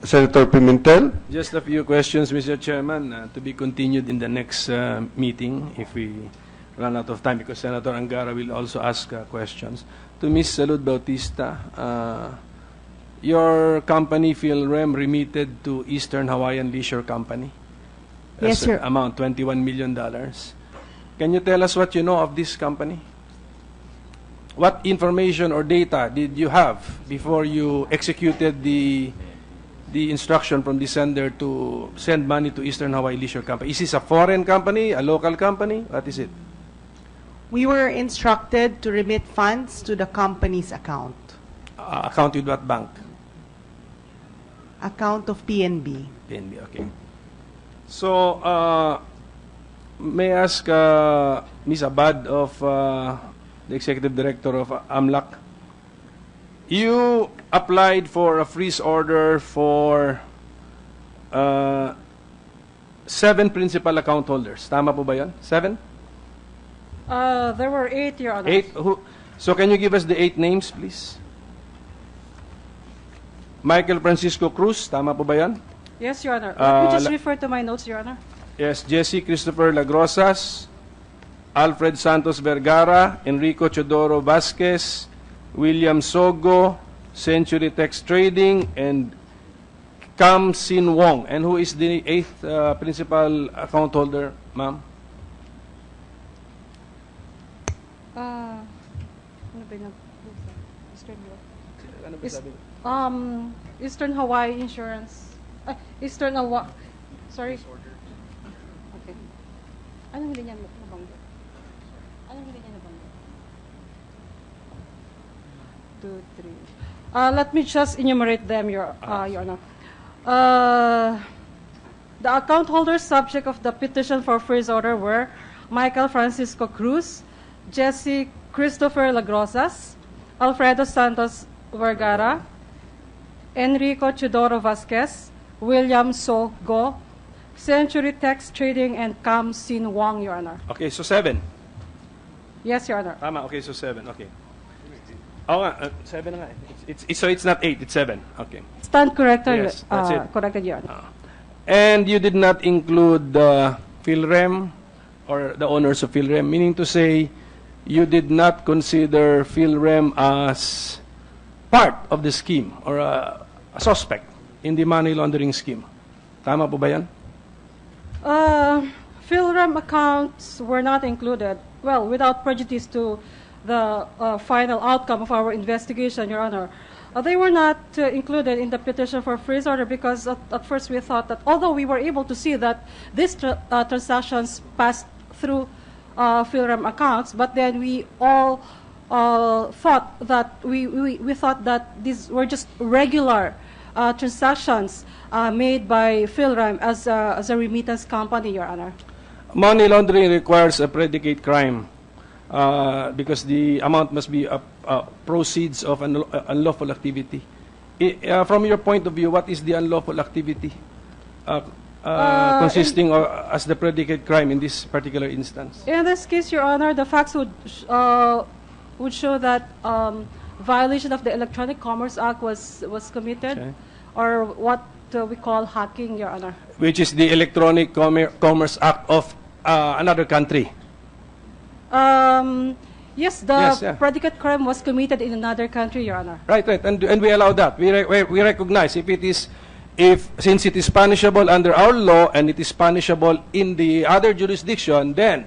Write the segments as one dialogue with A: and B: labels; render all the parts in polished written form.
A: Senator Pimentel.
B: Just a few questions, Mr. Chairman, to be continued in the next meeting if we run out of time, because Senator Angara will also ask questions. To Ms. Salud Bautista, your company, Philrem, remitted to Eastern Hawaiian Leisure Company.
C: Yes, sir.
B: Amount, $21 million. Can you tell us what you know of this company? What information or data did you have before you executed the instruction from the sender to send money to Eastern Hawaii Leisure Company? Is this a foreign company, a local company? What is it?
C: We were instructed to remit funds to the company's account.
B: Account with what bank?
C: Account of PNB.
B: PNB, okay. So, may I ask Ms. Abad of the Executive Director of AMLAC, you applied for a freeze order for 7 principal account holders. Tama po ba yan? 7?
D: There were 8, Your Honor.
B: 8? So can you give us the 8 names, please? Michael Francisco Cruz, tama po ba yan?
D: Yes, Your Honor. Let me just refer to my notes, Your Honor.
B: Yes, Jesse Christopher Lagrosas, Alfred Santos Vergara, Enrico Chodoro Vasquez, William Sogo, Century Tex Trading, and Cam Sin Wong. And who is the 8th principal account holder, ma'am?
D: Ano ba yun?
B: Ano ba
D: Is-
B: sabi?
D: Eastern Hawaii Insurance. Eastern Hawaii. Sorry. Okay. Anong hindi niya nabanggit? Anong hindi niya nabanggit? 2, 3. Let me just enumerate them, Your Honor. The account holders subject of the petition for freeze order were Michael Francisco Cruz, Jesse Christopher Lagrosas, Alfredo Santos Vergara, Enrico Chodoro Vasquez, William Sogo, Century Tex Trading, and Cam Sin Wong, Your Honor.
B: Okay, so 7.
D: Yes, Your Honor.
B: Tama, okay, so 7. Okay. Oo nga, 7 na nga. So it's not 8, it's 7. Okay.
D: Stand corrected,
B: Yes, that's it.
D: corrected, Your Honor.
B: And you did not include Philrem or the owners of Philrem, meaning to say you did not consider Philrem as part of the scheme or a suspect in the money laundering scheme. Tama po ba yan?
D: Philrem accounts were not included, well, without prejudice to the final outcome of our investigation, Your Honor. They were not included in the petition for freeze order because at first we thought that although we were able to see that these transactions passed through Philrem accounts, but then we all thought that we thought that these were just regular transactions made by Philrem as a remittance company, Your Honor.
B: Money laundering requires a predicate crime because the amount must be proceeds of an unlawful activity. From your point of view, what is the unlawful activity consisting of, as the predicate crime in this particular instance?
D: In this case, Your Honor, the facts would show that violation of the Electronic Commerce Act was committed,
B: Okay.
D: or what we call hacking, Your Honor.
B: Which is the Electronic Commerce Act of another country.
D: Yes, the
B: Yes, yeah.
D: predicate crime was committed in another country, Your Honor.
B: Right, and we allow that. We recognize since it is punishable under our law and it is punishable in the other jurisdiction, then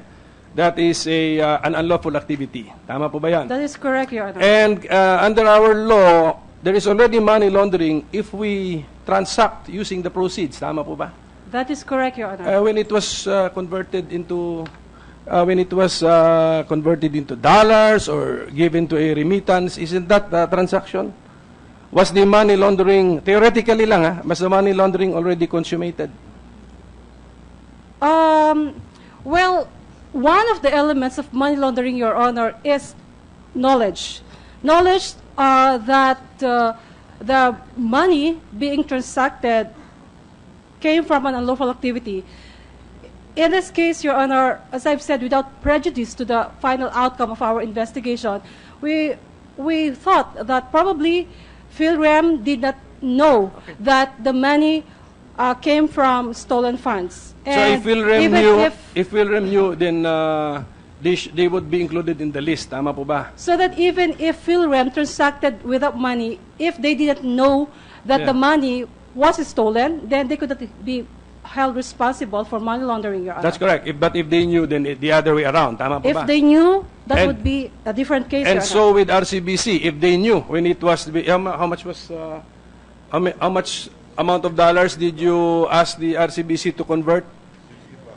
B: that is an unlawful activity. Tama po ba yan?
D: That is correct, Your Honor.
B: And under our law, there is already money laundering if we transact using the proceeds. Tama po ba?
D: That is correct, Your Honor.
B: When it was converted into dollars or given to a remittance, isn't that a transaction? Was the money laundering, theoretically lang was the money laundering already consummated?
D: Well, one of the elements of money laundering, Your Honor, is knowledge. Knowledge that the money being transacted came from an unlawful activity. In this case, Your Honor, as I've said, without prejudice to the final outcome of our investigation, we thought that probably Philrem did not know that the money came from stolen funds.
B: So if Philrem
D: even
B: knew,
D: if-
B: if Philrem knew, then they would be included in the list. Tama po ba?
D: So that even if Philrem transacted without money, if they didn't know that
B: Yeah.
D: the money was stolen, then they could not be held responsible for money laundering, Your Honor.
B: That's correct. But if they knew, then the other way around. Tama po
D: If
B: ba?
D: they knew, that
B: And-
D: would be a different case,
B: And
D: Your
B: so
D: Honor.
B: with RCBC, if they knew when it was, how much was, how much amount of dollars did you ask the RCBC to convert?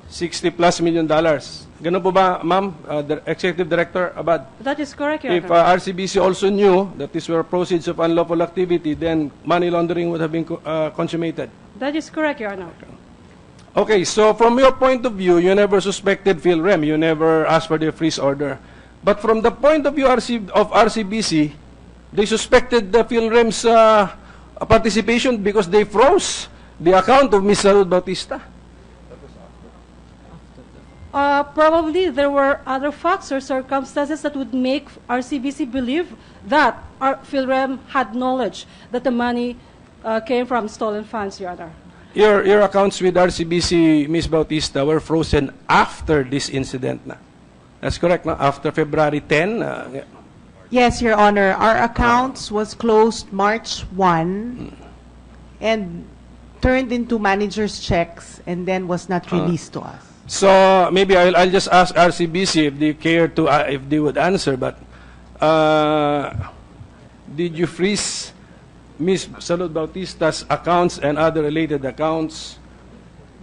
B: $60+ million. Ganun po ba, ma'am, the Executive Director Abad?
D: That is correct, Your
B: If
D: Honor.
B: RCBC also knew that these were proceeds of unlawful activity, then money laundering would have been consummated.
D: That is correct, Your Honor.
B: Okay, so from your point of view, you never suspected Philrem. You never asked for the freeze order. But from the point of view of RCBC, they suspected the Philrem's participation because they froze the account of Ms. Salud Bautista.
D: Probably there were other facts or circumstances that would make RCBC believe that Philrem had knowledge that the money came from stolen funds, Your Honor.
B: Your accounts with RCBC, Ms. Bautista, were frozen after this incident na. That's correct, no? After February 10? Yeah.
C: Yes, Your Honor. Our accounts was closed March 1 and turned into manager's checks and then was not released to us.
B: So maybe I'll just ask RCBC if they care to, if they would answer, but did you freeze Ms. Salud Bautista's accounts and other related accounts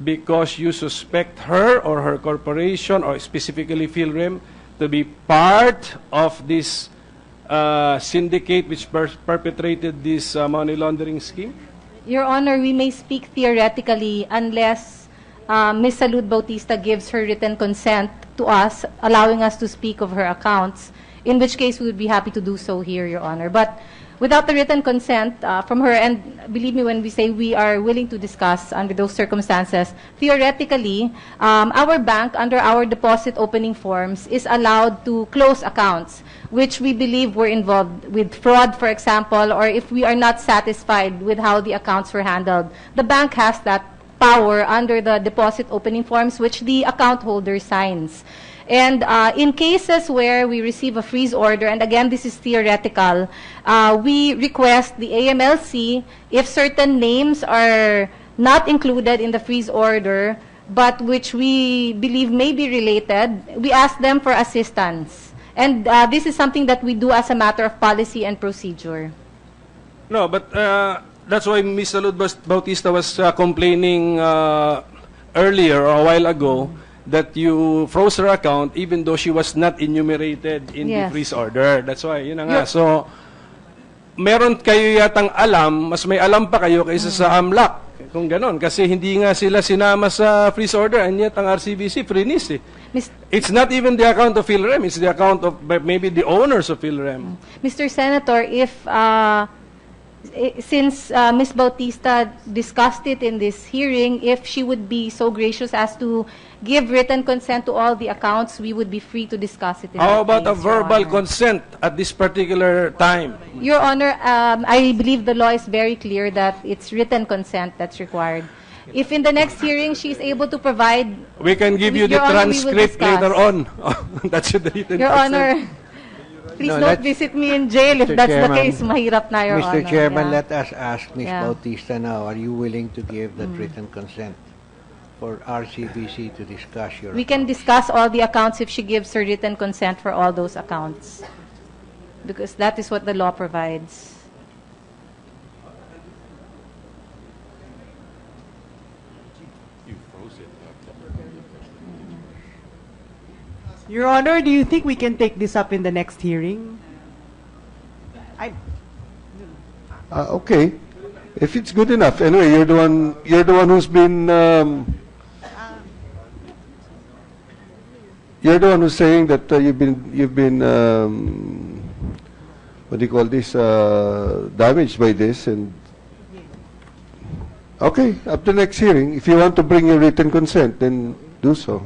B: because you suspect her or her corporation or specifically Philrem to be part of this syndicate which perpetrated this money laundering scheme?
A: Your Honor, we may speak theoretically unless Ms. Salud Bautista gives her written consent to us, allowing us to speak of her accounts, in which case we would be happy to do so here, Your Honor. But without the written consent from her, and believe me when we say we are willing to discuss under those circumstances, theoretically, our bank, under our deposit opening forms, is allowed to close accounts, which we believe were involved with fraud, for example, or if we are not satisfied with how the accounts were handled. The bank has that power under the deposit opening forms, which the account holder signs. And in cases where we receive a freeze order, and again, this is theoretical, we request the AMLC, if certain names are not included in the freeze order, but which we believe may be related, we ask them for assistance. And this is something that we do as a matter of policy and procedure.
B: No, but that's why Ms. Salud Bautista was complaining earlier or a while ago that you froze her account even though she was not enumerated in the
A: Yes.
B: freeze order. That's why, yun na nga. So, meron kayo yatang alam, mas may alam pa kayo kaysa sa AMLAC. Kung ganon. Kasi hindi nga sila sinama sa freeze order and yet ang RCBC freeze eh. It's not even the account of Philrem, it's the account of maybe the owners of Philrem.
A: Mr. Senator, if since Ms. Bautista discussed it in this hearing, if she would be so gracious as to give written consent to all the accounts, we would be free to discuss it in
B: How
A: that
B: about a
A: case, Your
B: verbal
A: Honor.
B: consent at this particular time?
A: Your Honor, I believe the law is very clear that it's written consent that's required. If in the next hearing she is able to provide,
B: We can give you the
A: Your Honor, we will
B: transcript
A: discuss.
B: later on. That's the written
A: Your
B: consent.
A: Honor, please
E: No,
A: don't
E: let's-
A: visit me in jail if
E: Mr.
A: that's the
E: Chairman,
A: case. Mahirap na, Your Honor.
E: Mr. Chairman,
A: Yeah.
E: let us ask Ms.
A: Yeah.
E: Bautista now, are you willing to give that written consent for RCBC to discuss your
A: We can discuss all the accounts if she gives her written consent for all those accounts. Because that is what the law provides.
C: Your Honor, do you think we can take this up in the next hearing?
F: Okay, if it's good enough. Anyway, you're the one who's been, you're the one who's saying that you've been, what do you call this, damaged by this, and okay, up to next hearing, if you want to bring your written consent, then do so.